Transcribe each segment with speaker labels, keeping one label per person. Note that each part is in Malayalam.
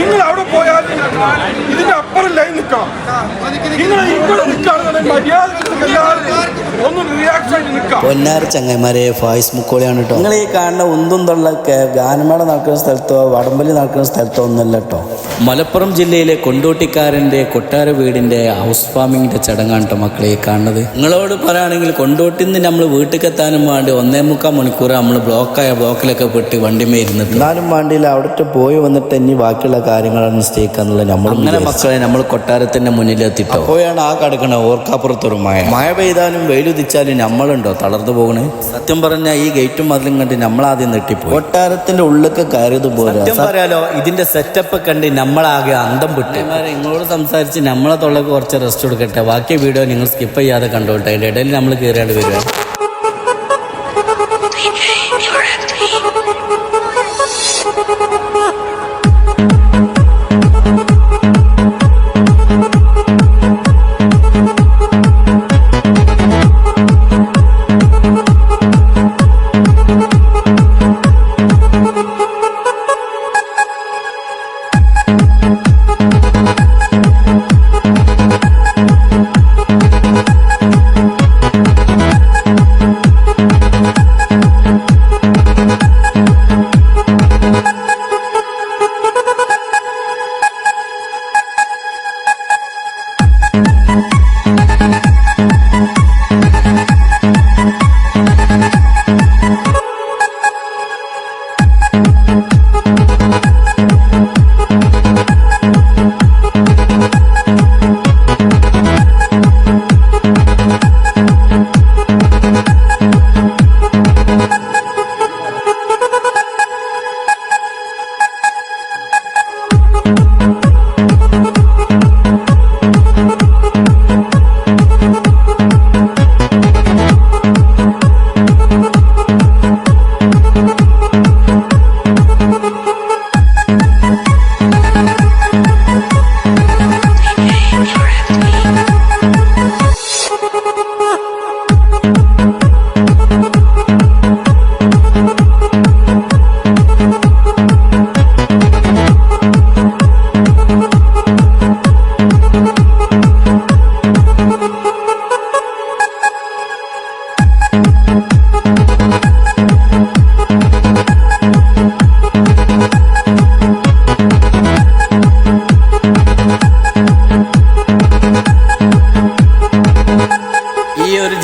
Speaker 1: നിങ്ങൾ അവിടെ പോയാൽ ഇതിന്റെ അപ്പുറം ലൈൻ നിൽക്കാം. നിങ്ങൾ ഇവിടെ നിൽക്കുകയാണെന്നുണ്ടെങ്കിൽ മര്യാദ ഒന്നും റിയാക്ഷൻ ആയിട്ട് നിൽക്കാം.
Speaker 2: പൊന്നാര ചങ്ങന്മാരെ ഫായിസ് മുക്കോളിയാണ് കേട്ടോ. നിങ്ങൾ ഈ കാണുന്ന ഉന്തും തൊള്ളൊക്കെ ഗാനമേള നടക്കുന്ന സ്ഥലത്തോ വടംവലി നടക്കുന്ന സ്ഥലത്തോ ഒന്നല്ല കേട്ടോ. മലപ്പുറം ജില്ലയിലെ കൊണ്ടോട്ടിക്കാരൻ്റെ കൊട്ടാര വീടിൻ്റെ ഹൗസ് വാമിങ്ങിൻ്റെ ചടങ്ങാണ് കേട്ടോ മക്കളെ കാണുന്നത്. നിങ്ങളോട് പറയുകയാണെങ്കിൽ കൊണ്ടോട്ടിൽ നിന്ന് നമ്മൾ വീട്ടിൽ എത്താനും വേണ്ടി 1.25 മണിക്കൂർ നമ്മൾ ബ്ലോക്കിലൊക്കെ പെട്ട് വണ്ടിമേ ഇരുന്നിട്ട് എന്നാലും വേണ്ടിയില്ല അവിടെ പോയി വന്നിട്ട് ഇനി ബാക്കിയുള്ള കാര്യങ്ങളാണ് മിസ്റ്റേക്ക് എന്നുള്ളത് നമ്മൾ അങ്ങനെ മക്കളെ നമ്മൾ കൊട്ടാരത്തിൻ്റെ മുന്നിലെത്തിട്ടോ. അപ്പോഴാണ് ആ കിടക്കണ ഓർക്കാപ്പുറത്തൊരു മഴ പെയ്താലും വെയിലുദിച്ചാലും നമ്മളുണ്ടോ തളർന്നു പോകണേ. സത്യം പറഞ്ഞാൽ ഈ ഗേറ്റും മതിലും കണ്ട് നമ്മളാദ്യം നെട്ടിപ്പോയി. കൊട്ടാരത്തിന്റെ ഉള്ളിലൊക്കെ കയറിയത് പോലെ സത്യം പറയാലോ ഇതിന്റെ സെറ്റപ്പ് കണ്ട് നമ്മളാകെ അന്തം വിട്ട്. നിങ്ങളോട് സംസാരിച്ച് നമ്മളെ തൊള്ളക്ക് കുറച്ച് റെസ്റ്റ് കൊടുക്കട്ടെ. ബാക്കി വീഡിയോ നിങ്ങൾ സ്കിപ്പ് ചെയ്യാതെ കണ്ടോട്ടെ. അതിന്റെ ഇടയിൽ നമ്മൾ കയറിയാണ്ട് വരിക.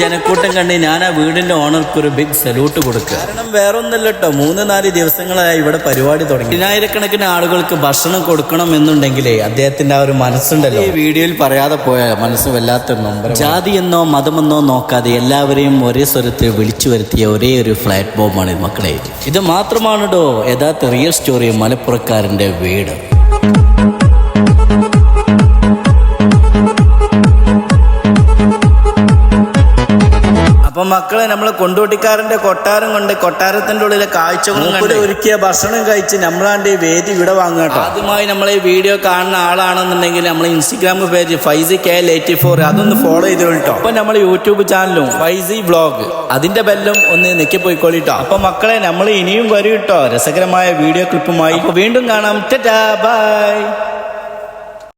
Speaker 2: ജനക്കൂട്ടം കണ്ട് ഞാൻ ആ വീടിന്റെ ഓണർക്ക് ഒരു ബിഗ് സല്യൂട്ട് കൊടുക്കുക. കാരണം വേറെ ഒന്നല്ല കേട്ടോ, 3-4 ദിവസങ്ങളായി ഇവിടെ പരിപാടി തുടങ്ങി. 1000-കണക്കിന് ആളുകൾക്ക് ഭക്ഷണം കൊടുക്കണം എന്നുണ്ടെങ്കിലേ അദ്ദേഹത്തിന്റെ ആ ഒരു മനസ്സുണ്ടല്ലോ, ഈ വീഡിയോയിൽ പറയാതെ പോയ മനസ്സ് വല്ലാത്തൊരു നൊമ്പരം. ജാതി എന്നോ മതമെന്നോ നോക്കാതെ എല്ലാവരെയും ഒരേ സ്വരത്തിൽ വിളിച്ചു വരുത്തിയ ഒരേ ഒരു ഫ്ലാറ്റ് ബോംബാണ് മക്കളെ. ഇത് മാത്രമാണോ യഥാർത്ഥ റിയൽ സ്റ്റോറി മലപ്പുറക്കാരന്റെ വീട്. അപ്പൊ മക്കളെ നമ്മളെ കൊണ്ടോട്ടിക്കാരന്റെ കൊട്ടാരം കൊണ്ട് കൊട്ടാരത്തിന്റെ ഉള്ളിലെ കാഴ്ചകളും കണ്ട് ഒരുക്കിയ ഭക്ഷണം കഴിച്ച് നമ്മളാണ്ട് വേദി ഇവിടെ വാങ്ങാട്ടോ. ആദ്യമായി നമ്മളെ ഈ വീഡിയോ കാണുന്ന ആളാണെന്നുണ്ടെങ്കിൽ നമ്മളെ ഇൻസ്റ്റഗ്രാം പേജ് FaizyKL84 അതൊന്ന് ഫോളോ ചെയ്തോളിട്ടോ. അപ്പൊ നമ്മളെ യൂട്യൂബ് ചാനലും ഫൈസി വ്ളോഗ് അതിന്റെ ബെല്ലും ഒന്ന് നെക്കി പോയിക്കോളിട്ടോ. അപ്പൊ മക്കളെ നമ്മൾ ഇനിയും വരും കേട്ടോ രസകരമായ വീഡിയോ ക്ലിപ്പുമായി. വീണ്ടും കാണാം. Tata bye.